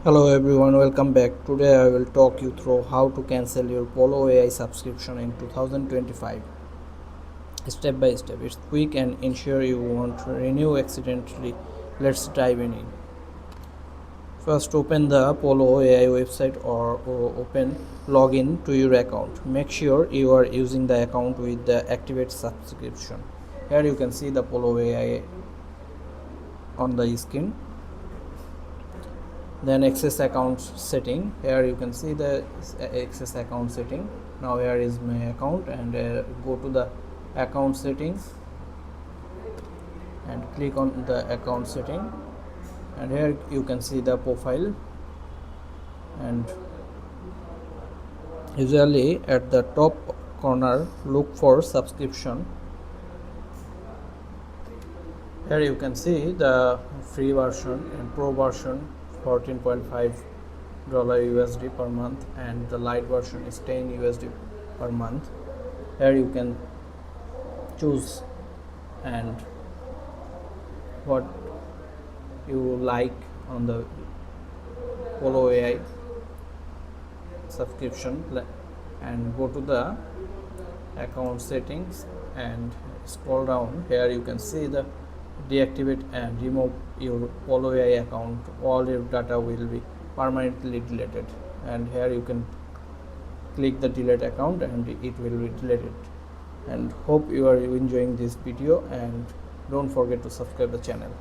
Hello everyone, welcome back. Today I will talk you through how to cancel your Pollo AI subscription in 2025. Step by step. It's quick and ensure you won't renew accidentally. Let's dive in. First, open the Pollo AI website or open login to your account. Make sure you are using the account with the activate subscription. Here you can see the Pollo AI on the screen. Then access account setting. Here you can see the access account setting. Now here is my account, and go to the account settings and click on the account setting, and here you can see the profile, and usually at the top corner look for subscription. Here you can see the free version and pro version 14.5 $USD per month, and the light version is 10 USD per month. Here you can choose and what you like on the Pollo AI subscription, and go to the account settings and scroll down. Here you can see the deactivate and remove your Pollo AI account. All your data will be permanently deleted, and here you can click the delete account and it will be deleted. And hope you are enjoying this video, and don't forget to subscribe the channel.